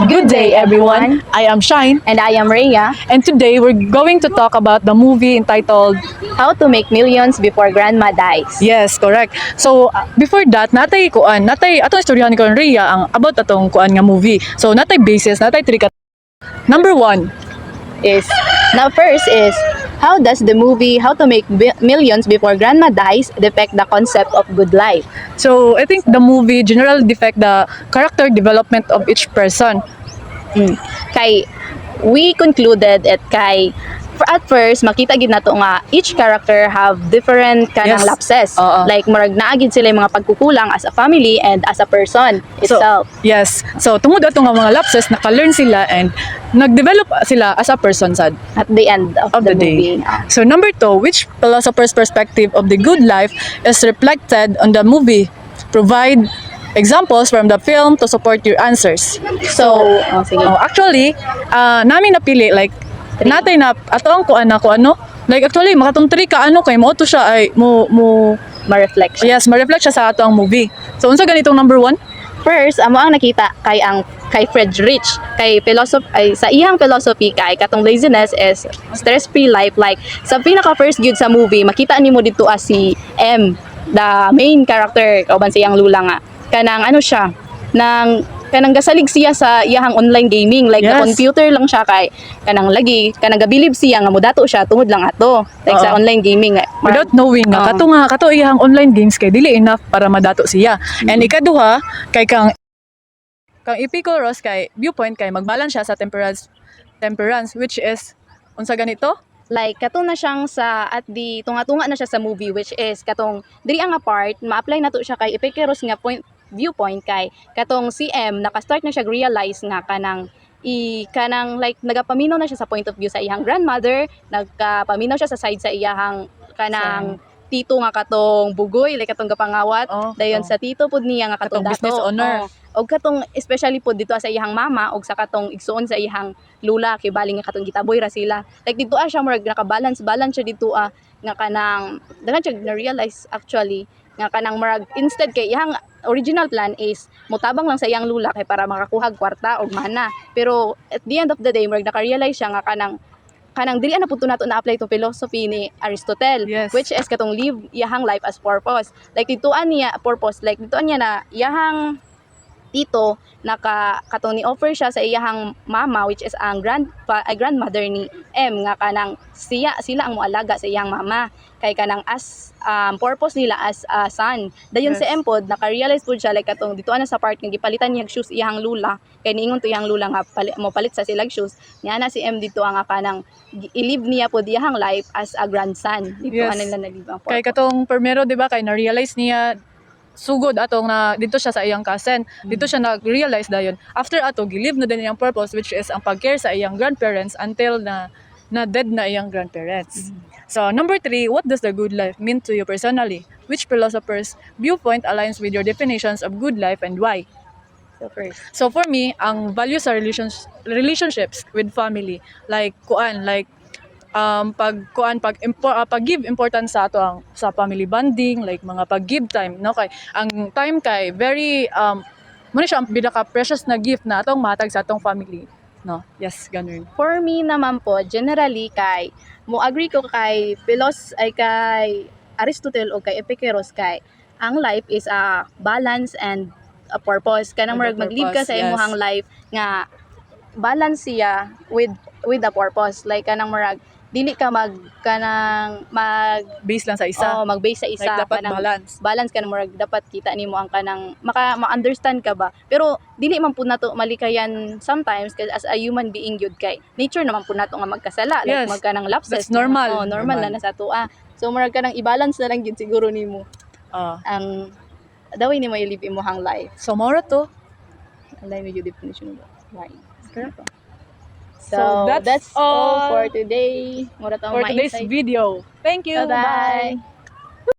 Good day, everyone. I am Shine, And I am Rhea. and today we're going to talk about the movie entitled How to make millions before grandma dies. Yes, correct. So, before that, natay atong istoryahan ni Rhea ang about atong kuan nga movie. So, natay basis, natay three Number one, Is now first is how does the movie How to Make Millions Before Grandma Dies depict the concept of good life? so I think the movie generally depict the character development of each person. Kay we concluded at first makita gid nato nga each character have different kanang Yes. lapses. Oo. Like murag naa gid sila yung mga pagkukulang as a family and as a person itself. Yes. So, tungod ato nga mga lapses, naka-learn sila and nag-develop sila as a person sad At the end of, of the day. movie. So number two, which philosopher's perspective of the good life is reflected on the movie? Provide examples from the film to support your answers. So, sige. Actually, namin napili like natay na atong kuan na ko ano. Like actually makatong 3 ka ano kay mo to siya ay mo Ma-reflection. yes, ma-reflect siya sa atong movie. So unsa ganitong number 1? First, amo ang nakita kay Friedrich, kay philosophy sa iyang philosophy kay katong laziness is stress-free life. Like sa pinaka first gyud sa movie, makita nimo dito si M, the main character kauban sa iyang lula nga. Kanang ano siya, kanang gasalig siya sa iyang online gaming, like Yes. sa computer lang siya kay kanang gabilib siya nga modato siya tungod lang ato like sa Oo. online gaming Without knowing nga kato iyang online games kay dili enough para madato siya. And ikaduha kay kang Epicurus kay viewpoint kay magbalance siya sa temperance which is unsa ganito? like katong na siyang sa at the tunga-tunga na siya sa movie, which is katong diri ang part ma-apply nato siya kay Epicurus nga viewpoint kay katong CM naka-start na siya realize nga kanang like nagapaminaw na siya sa point of view sa iyang grandmother, nagkapaminaw siya sa side sa iyang kanang tito nga katong bugoy, like katong gapangawat dayon sa tito pud niya nga katong Katong business owner. og katong especially pud dito sa iyang mama og sa katong igsuon sa iyang lula kay bali nga katong gitaboy ra sila, like dito siya murag naka-balance siya dito nga kanang daghan siya na realize actually nga kanang murag instead kay iyang original plan is mutabang lang sa iyang lula kay para makakuha kwarta og mana, pero at the end of the day murag naka-realize siya nga kanang dili na pud nato na-apply itong philosophy ni Aristotle, Yes. which is katong live iyahang life as purpose, like ditoan niya purpose, like ditoan niya na iyahang tito katong ni offer siya sa iyahang mama, which is ang grandmother ni M nga kanang sila ang moalaga sa iyang mama kay kanang as purpose nila as a son. Dayon Yes. si M pod naka-realize pud siya like katong dito na sa part nga gipalitan niya shoes iyang lula kay niingon to iyang lula nga palit sa silag shoes niya na si M dito ang kanang i-live niya pod iyahang life as a grandson dito Yes. nila na-live ang Kay purpose. katong primero 'di ba kay na-realize niya sugod atong na dito siya sa iyang cousin. Dito siya nag-realize dayon. After ato gilive na din iyang purpose which is ang pag-care sa iyang grandparents until na dead na iyang grandparents. So number 3, what does the good life mean to you personally? Which philosopher's viewpoint aligns with your definitions of good life and why? So first, So for me, ang values sa relationships with family, like pag-give importance sa ato ang sa family bonding, like mga pag-give time no kay ang time kay very mo siya ang pinaka precious na gift na atong matag sa atong family no. Yes, ganun. for me naman po generally kay mo agree ko kay kay Aristotle o kay Epicurus kay ang life is a balance and a purpose, kanang With a murag mag-live ka purpose, sa imong yes. life nga balance siya with a purpose, like kanang murag dili ka mag Base lang sa isa. mag-base sa isa, Like dapat kanang balance. ka na murag dapat kita nimo ang kanang ma-understand ka ba, pero dili man pud nato malikayan sometimes kasi as a human being gyud kay nature naman pud nato nga magkasala, like Yes. magkanang lapses. That's normal. Normal na sa tuwa, so murag kanang i-balance na lang gyud siguro nimo ang daway nimo i-live imong life. So mora to. Alay mo yung definition of life. Correct. So, that's that's all all for today. Mura tong For today's ma-insight. video. Thank you. Bye-bye.